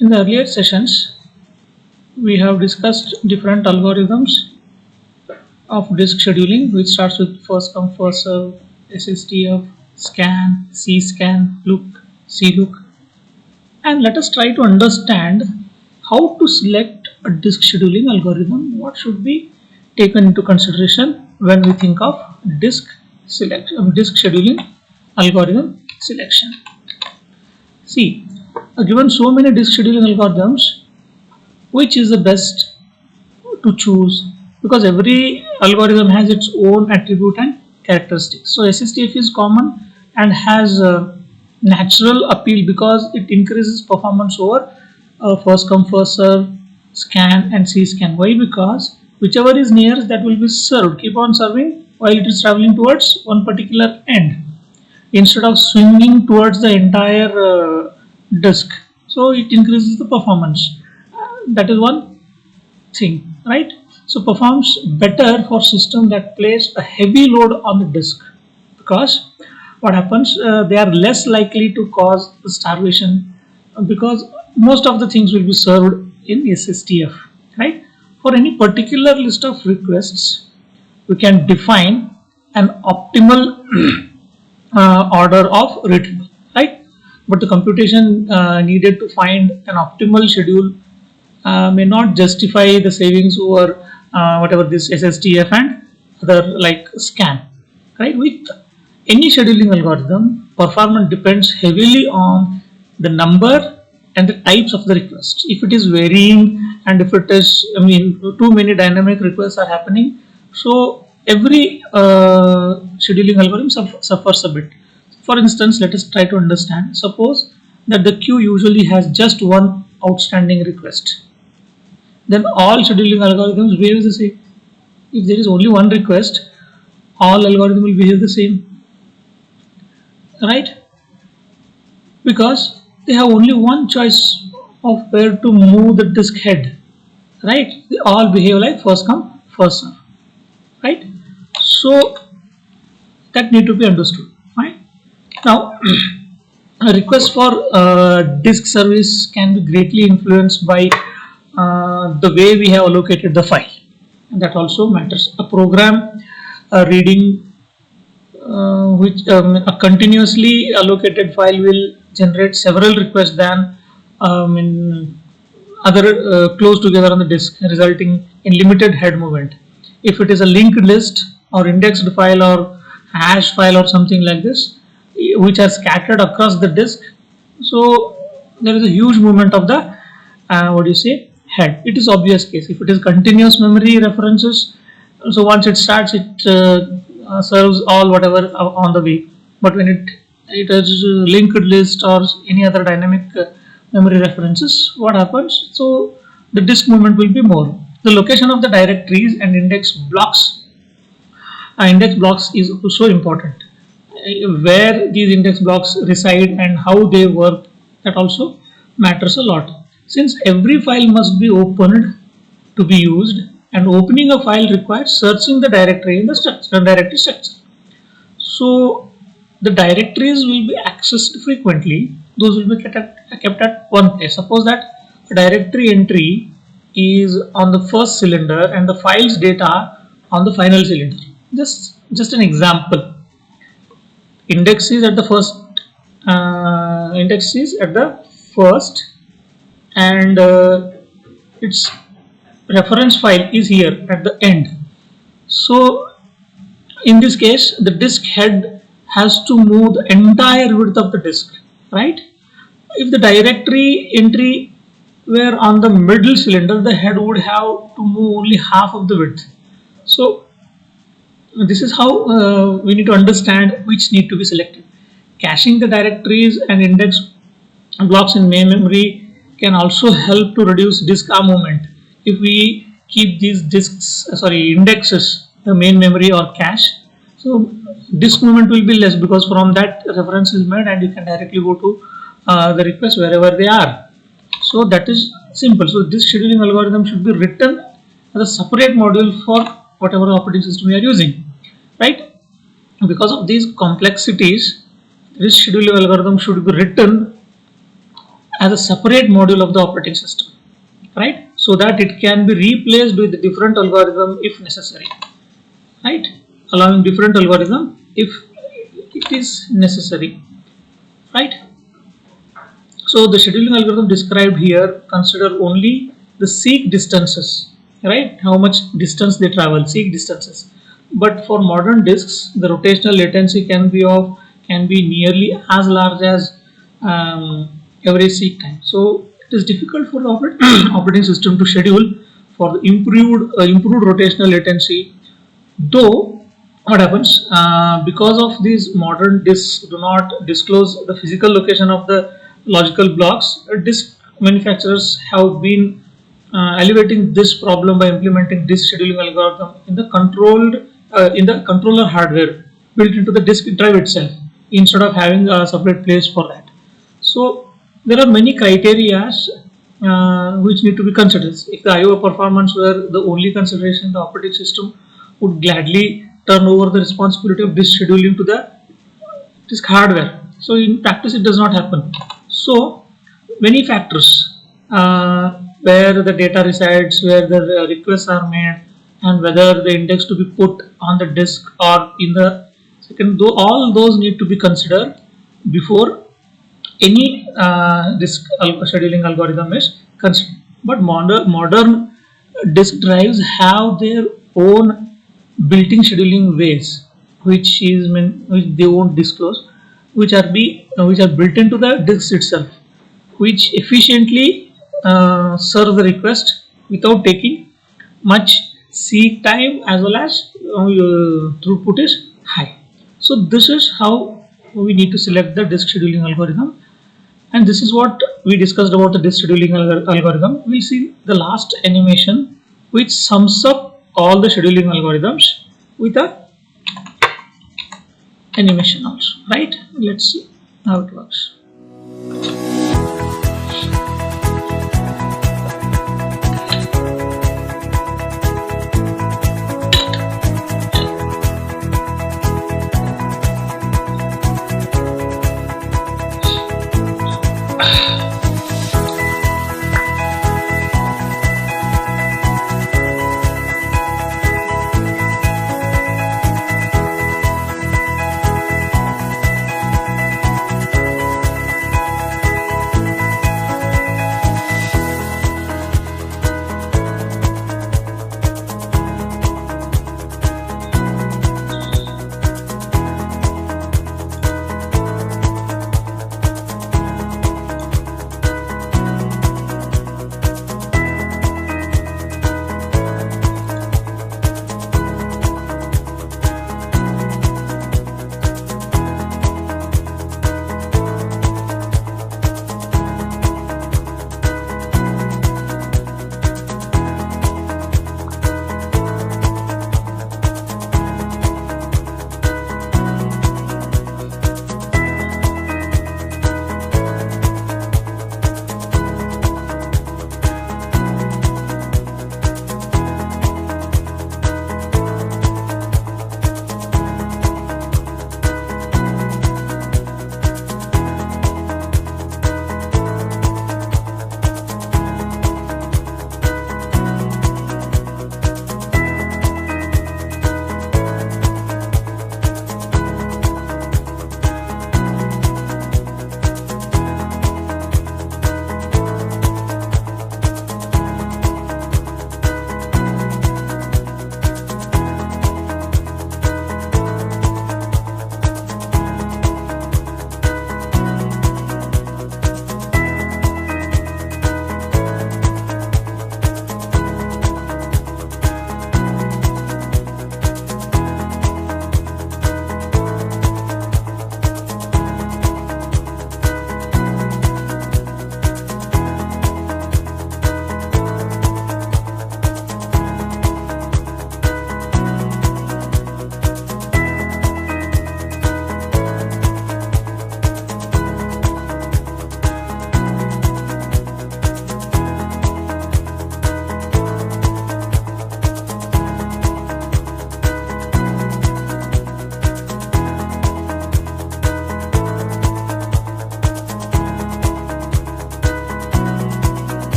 In the earlier sessions, we have discussed different algorithms of disk scheduling, which starts with first come first serve, SSTF, scan, cscan, look, clook, and let us try to understand how to select a disk scheduling algorithm. What should be taken into consideration when we think of disk scheduling algorithm selection. See, given so many disk scheduling algorithms, which is the best to choose? Because every algorithm has its own attribute and characteristics. So SSTF is common and has a natural appeal because it increases performance over first come first serve, scan and cscan. Why? Because whichever is nearest, that will be served, keep on serving while it is traveling towards one particular end, instead of swinging towards the entire disk. So it increases the performance. That is one thing, right? So performs better for system that place a heavy load on the disk, because what happens, they are less likely to cause starvation, because most of the things will be served in SSTF, right? For any particular list of requests, we can define an optimal order of retrieval, right? But the computation needed to find an optimal schedule may not justify the savings over whatever this SSTF and other like scan, right? With any scheduling algorithm, performance depends heavily on the number and the types of the requests. If it is varying and if it is, too many dynamic requests are happening, so every scheduling algorithm suffers a bit. For instance, let us try to understand. Suppose that the queue usually has just one outstanding request. Then all scheduling algorithms behave the same. If there is only one request, all algorithm will behave the same, right? Because they have only one choice of where to move the disk head, right? They all behave like first come first serve, right? So that need to be understood, right? Now a request for disk service can be greatly influenced by the way we have allocated the file, and that also matters. A program reading which a continuously allocated file will generate several requests than in other close together on the disk, resulting in limited head movement. If it is a linked list or indexed file or hash file or something like this, which are scattered across the disk, so there is a huge movement of the head. It is obvious case. If it is continuous memory references, so once it starts, it serves all whatever on the way. But when it is linked list or any other dynamic memory references, what happens? So the disk movement will be more. The location of the directories and index blocks is also important. Where these index blocks reside and how they work, that also matters a lot. Since every file must be opened to be used, and opening a file requires searching the directory in the directory structure. So the directories will be accessed frequently. Those will be kept at one place. Suppose that a directory entry is on the first cylinder and the file's data on the final cylinder. Just an example. Index is at the first, and its reference file is here at the end. So in this case, the disk head has to move the entire width of the disk, right? If the directory entry were on the middle cylinder, the head would have to move only half of the width. So this is how we need to understand which need to be selected. Caching the directories and index blocks in main memory can also help to reduce disk arm movement. If we keep these indexes, the main memory or cache, so disk movement will be less, because from that reference is made and you can directly go to the request wherever they are. So that is simple. So this scheduling algorithm should be written as a separate module for whatever operating system we are using, right? Because of these complexities, this scheduling algorithm should be written as a separate module of the operating system, right? So that it can be replaced with a different algorithm if necessary, right? Allowing different algorithm if it is necessary, right? So the scheduling algorithm described here consider only the seek distances, right? How much distance they travel, seek distances. But for modern disks, the rotational latency can be nearly as large as every seek time. So it is difficult for the operating system to schedule for the improved rotational latency. Though what happens because of these modern disks do not disclose the physical location of the logical blocks, disk manufacturers have been elevating this problem by implementing disk scheduling algorithm in the controller hardware built into the disk drive itself instead of having a separate place for that. So there are many criteria which need to be considered. If the I/O performance were the only consideration, the operating system would gladly turn over the responsibility of disk scheduling to the disk hardware. So in practice, it does not happen. So many factors where the data resides, where the requests are made, and whether the index to be put on the disk or in the second, though all those need to be considered before any disk scheduling algorithm is considered. But modern disk drives have their own built-in scheduling ways, which they won't disclose, which are built into the disk itself, which efficiently serve the request without taking much seek time as well as throughput is high. So this is how we need to select the disk scheduling algorithm, and this is what we discussed about the disk scheduling algorithm. We'll see the last animation which sums up all the scheduling algorithms with a animation also, right? Let's see how it works.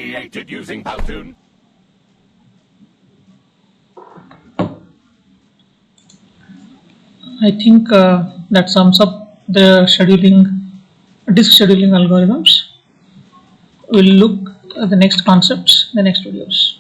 created using Powtoon. I think that sums up the disk scheduling algorithms. We'll look at the next concepts, the next videos.